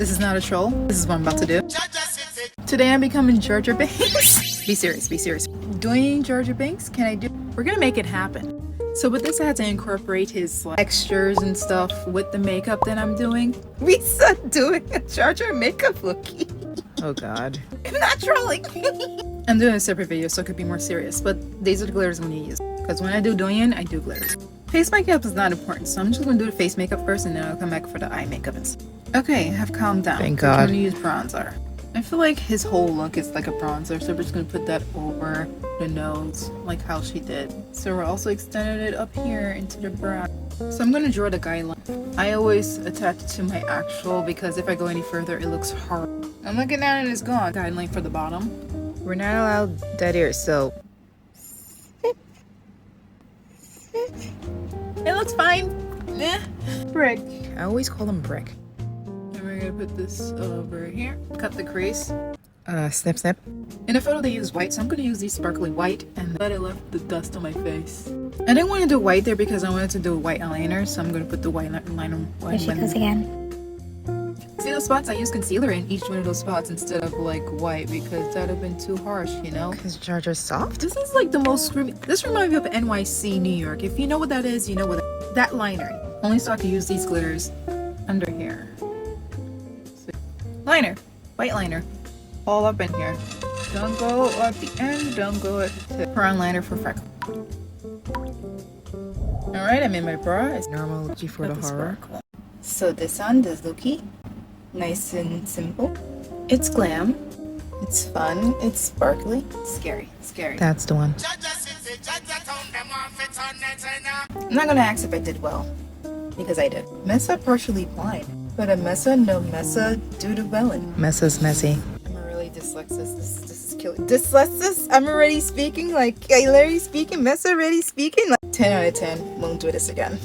This is not a troll. This is what I'm about to do. Today I'm becoming Jar Jar Binks. Be serious, be serious. Doing Jar Jar Binks, can I do? We're gonna make it happen. So with this, I had to incorporate his like, textures and stuff with the makeup that I'm doing. We start doing a Jar Jar makeup lookie. Oh god. I'm not trolling. I'm doing a separate video so it could be more serious, but these are the glitters I'm gonna use. Because when I do doing, I do glitters. Face makeup is not important, so I'm just gonna do the face makeup first and then I'll come back for the eye makeup. Okay, I've calmed down. Thank God. I'm gonna use bronzer. I feel like his whole look is like a bronzer, so we're just gonna put that over the nose, like how she did. So we're also extending it up here into the brow. So I'm gonna draw the guideline. I always attach it to my actual because if I go any further, it looks horrible. I'm looking down and it's gone. Guideline for the bottom. We're not allowed dead ears, so It looks fine. Eh. Brick. I always call them brick. And we're gonna put this over here. Cut the crease. Snip, snip. In the photo they use white, so I'm gonna use these sparkly white and let it left the dust on my face. I didn't want to do white there because I wanted to do a white eyeliner, so I'm gonna put the white liner. There she goes again. See those spots? I use concealer in each one of those spots instead of like white because that would have been too harsh, you know? Because Jar Jar's soft? This is like the most screamy. This reminds me of NYC, New York. If you know what that is, you know what that liner. Only so I can use these glitters under here. So, liner, white liner, all up in here. Don't go at the end, don't go at the tip. Brown liner for freckle. Alright, I'm in my bra. It's Normal looky for the horror. sparkle. So this one, this looky, nice and simple. It's glam. It's fun. It's sparkly. Scary. Scary. That's the one. I'm not gonna ask if I did well, because I did. Messa partially blind, but a messa no messa do the wellin. Messa's messy. I'm already dyslexic. This is killing. Dyslexic? I'm already speaking like I literally speaking. Messa already speaking like 10 out of 10. Won't do this again.